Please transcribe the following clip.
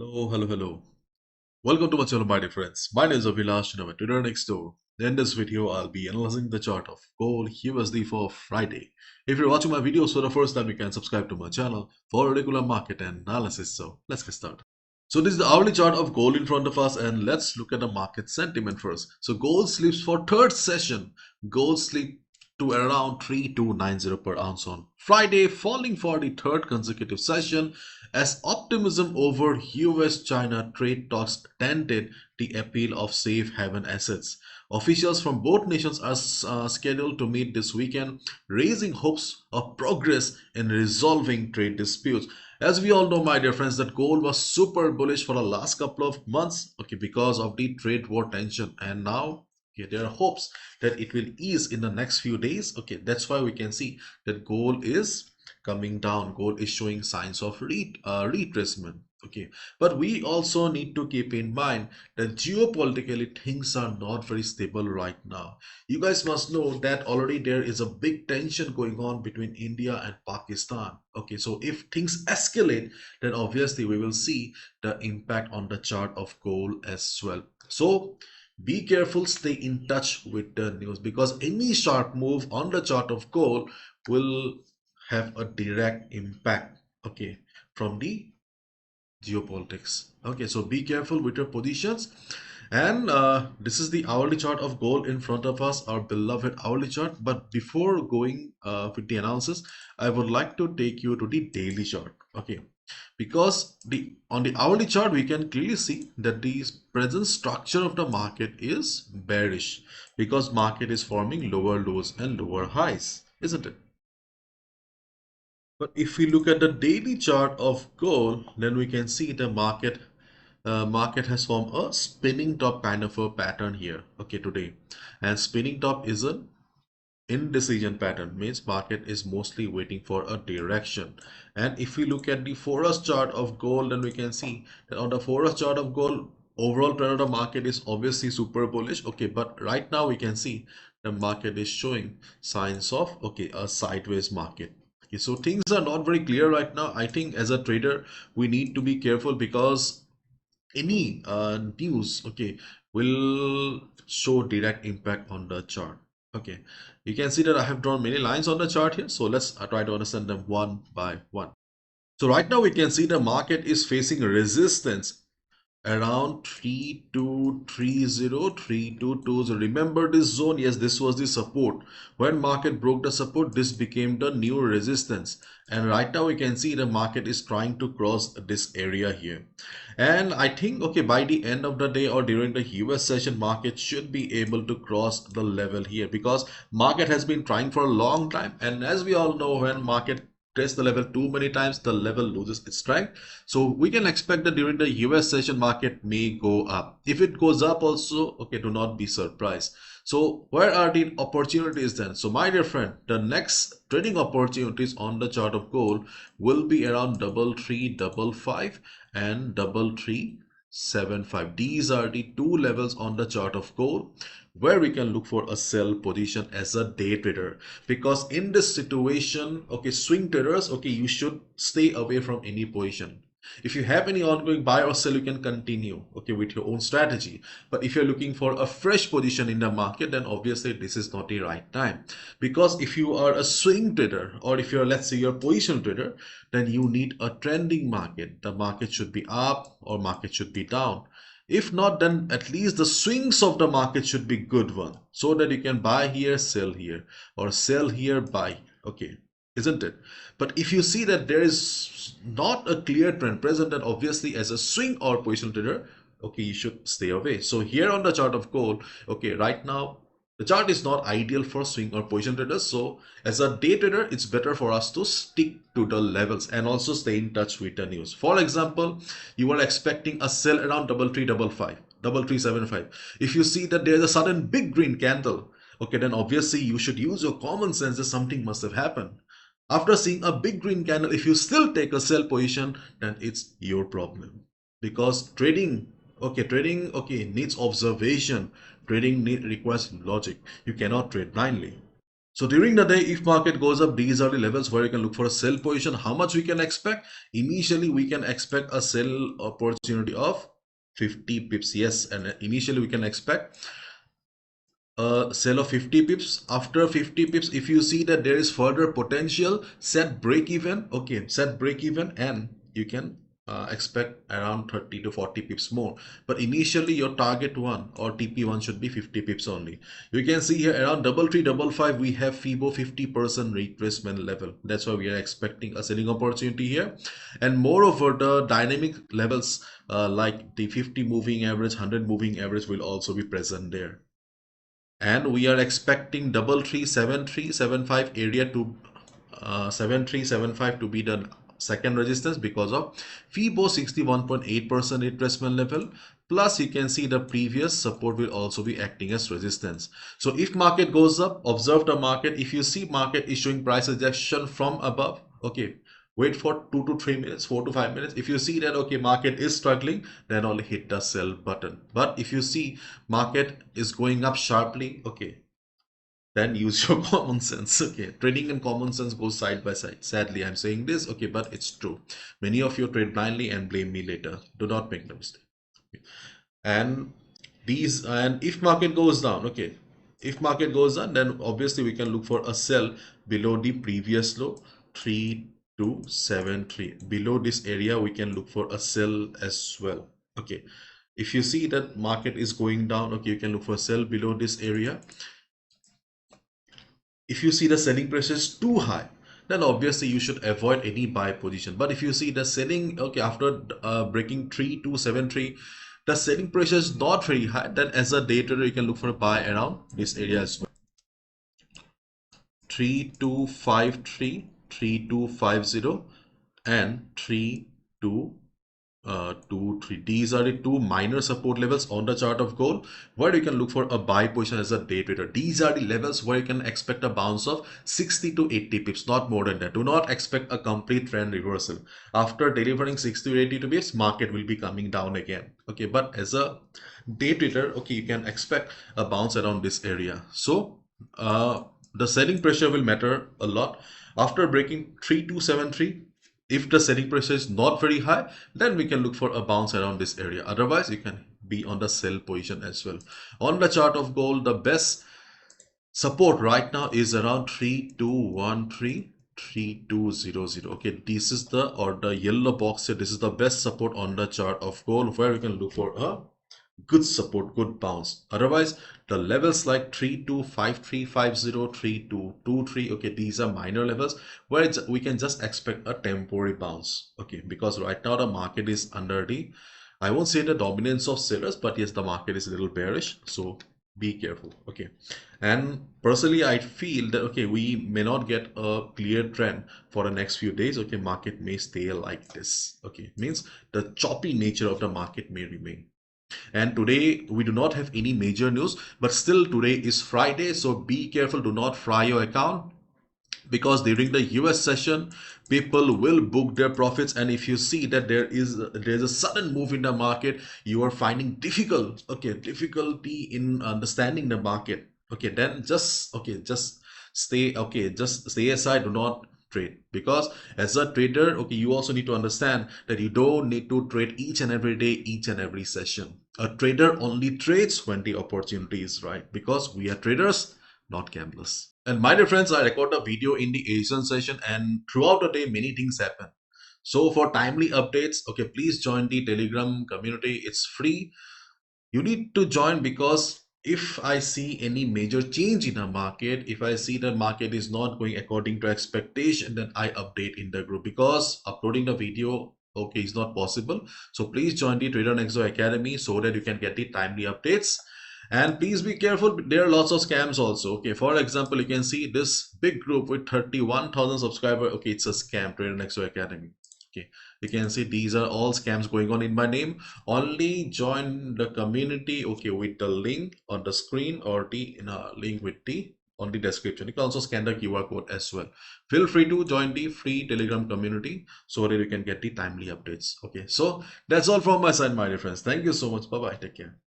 Hello. Welcome to my channel, my dear friends. My name is Abhilash and I'm a trader next door. In this video, I'll be analyzing the chart of gold USD for Friday. If you're watching my videos for the first time, you can subscribe to my channel for regular market analysis. So let's get started. So this is the hourly chart of gold in front of us, and let's look at the market sentiment first. So gold slips for third session. Gold slipped to around 3290 per ounce on Friday, falling for the third consecutive session as optimism over US-China trade talks dented the appeal of safe haven assets. Officials from both nations are scheduled to meet this weekend, raising hopes of progress in resolving trade disputes. As we all know, my dear friends, that gold was super bullish for the last couple of months, okay, because of the trade war tension, and now okay, there are hopes that it will ease in the next few days. Okay, that's why we can see that gold is coming down. Gold is showing signs of retracement. Okay, but we also need to keep in mind that geopolitically things are not very stable right now. You guys must know that already there is a big tension going on between India and Pakistan. Okay, so if things escalate, then obviously we will see the impact on the chart of gold as well. So be careful, stay in touch with the news, because any sharp move on the chart of gold will have a direct impact, okay, from the geopolitics. Okay, so be careful with your positions. And this is the hourly chart of gold in front of us, our beloved hourly chart. But before going with the analysis, I would like to take you to the daily chart. Okay, because the on the hourly chart we can clearly see that the present structure of the market is bearish, because market is forming lower lows and lower highs, isn't it? But if we look at the daily chart of gold, then we can see the market has formed a spinning top kind of a pattern here, okay, today. And spinning top is an indecision pattern, means market is mostly waiting for a direction. And if we look at the 4-hour chart of gold, then we can see that on the 4-hour chart of gold, overall trend of the market is obviously super bullish, okay, but right now we can see the market is showing signs of, okay, a sideways market. Okay, so things are not very clear right now. I think as a trader we need to be careful, because any news, okay, will show direct impact on the chart. Okay, you can see that I have drawn many lines on the chart here, so let's try to understand them one by one. So right now we can see the market is facing resistance around 3230, 3220. Remember this zone? Yes, this was the support. When market broke the support, this became the new resistance, and right now we can see the market is trying to cross this area here. And I think, okay, by the end of the day or during the US session, market should be able to cross the level here, because market has been trying for a long time, and as we all know, when market test the level too many times, the level loses its strength. So we can expect that during the US session, market may go up. If it goes up also, okay, do not be surprised. So where are the opportunities then? So my dear friend, the next trading opportunities on the chart of gold will be around 3355 and 3375. These are the two levels on the chart of gold where we can look for a sell position as a day trader. Because in this situation, okay, swing traders, okay, you should stay away from any position. If you have any ongoing buy or sell, you can continue, okay, with your own strategy. But if you're looking for a fresh position in the market, then obviously this is not the right time. Because if you are a swing trader, or if you're, let's say, you're a position trader, then you need a trending market. The market should be up or market should be down. If not, then at least the swings of the market should be good one, so that you can buy here, sell here, or sell here, buy. Okay, isn't it? But if you see that there is not a clear trend present, then obviously as a swing or position trader, okay, you should stay away. So here on the chart of gold, okay, right now the chart is not ideal for swing or position traders. So as a day trader, it's better for us to stick to the levels and also stay in touch with the news. For example, you are expecting a sell around 3355, 3375. If you see that there's a sudden big green candle, okay, then obviously you should use your common sense that something must have happened. After seeing a big green candle, if you still take a sell position, then it's your problem. Because trading, okay, needs observation. Trading requires logic. You cannot trade blindly. So during the day, if market goes up, these are the levels where you can look for a sell position. How much we can expect? Initially, we can expect a sell opportunity of 50 pips. Yes, and initially we can expect a sell of 50 pips. After 50 pips, if you see that there is further potential, set break even. Okay, set break even, and you can expect around 30 to 40 pips more. But initially, your target one or TP1 should be 50 pips only. You can see here around 3355, we have FIBO 50% retracement level. That's why we are expecting a selling opportunity here. And moreover, the dynamic levels like the 50 moving average, 100 moving average will also be present there. And we are expecting 337375 area to 7375 to be the second resistance because of FIBO 61.8% retracement level. Plus, you can see the previous support will also be acting as resistance. So if market goes up, observe the market. If you see market is showing price rejection from above, okay, wait for 2 to 3 minutes, 4 to 5 minutes. If you see that, okay, market is struggling, then only hit the sell button. But if you see market is going up sharply, okay, then use your common sense. Okay, trading and common sense go side by side. Sadly, I'm saying this, okay, but it's true. Many of you trade blindly and blame me later. Do not make the mistake. Okay. And if market goes down, okay, if market goes down, then obviously we can look for a sell below the previous low 3273. Below this area we can look for a sell as well. Okay, if you see that market is going down, okay, you can look for a sell below this area. If you see the selling pressure is too high, then obviously you should avoid any buy position. But if you see the selling, okay, after breaking 3273, the selling pressure is not very high, then as a day trader you can look for a buy around this area as well. 3253, 3250 and 3223. These are the two minor support levels on the chart of gold where you can look for a buy position as a day trader. These are the levels where you can expect a bounce of 60 to 80 pips, not more than that. Do not expect a complete trend reversal. After delivering 60 to 80 pips, market will be coming down again. Okay, but as a day trader, okay, you can expect a bounce around this area. So the selling pressure will matter a lot. After breaking 3273, if the selling pressure is not very high, then we can look for a bounce around this area. Otherwise, you can be on the sell position as well. On the chart of gold, the best support right now is around 3213, 3200. Okay, this is the yellow box here. This is the best support on the chart of gold where we can look for a good support, good bounce. Otherwise, the levels like 325350, 3223, okay, these are minor levels where we can just expect a temporary bounce. Okay, because right now the market is under the, I won't say the dominance of sellers, but yes, the market is a little bearish. So be careful. Okay, and personally I feel that, okay, we may not get a clear trend for the next few days. Okay, market may stay like this. Okay, means the choppy nature of the market may remain. And today we do not have any major news, but still today is Friday, so be careful, do not fry your account, because during the US session people will book their profits. And if you see that there's a sudden move in the market, you are finding difficulty in understanding the market, okay, then just stay aside, do not trade. Because as a trader, okay, you also need to understand that you don't need to trade each and every day, each and every session. A trader only trades when the opportunity is right, because we are traders, not gamblers. And my dear friends, I record a video in the Asian session, and throughout the day many things happen. So for timely updates, okay, please join the Telegram community. It's free. You need to join, because if I see any major change in a market, if I see the market is not going according to expectation, then I update in the group, because uploading the video, okay, is not possible. So please join the Trader Nexo Academy so that you can get the timely updates. And please be careful, there are lots of scams also. Okay, for example, you can see this big group with 31,000 subscribers. Okay, it's a scam, Trader Nexo Academy. Okay, you can see these are all scams going on in my name. Only join the community, okay, with the link on the screen, or the link with the on the description. You can also scan the QR code as well. Feel free to join the free Telegram community so that you can get the timely updates. Okay, so that's all from my side, my dear friends. Thank you so much. Bye bye, take care.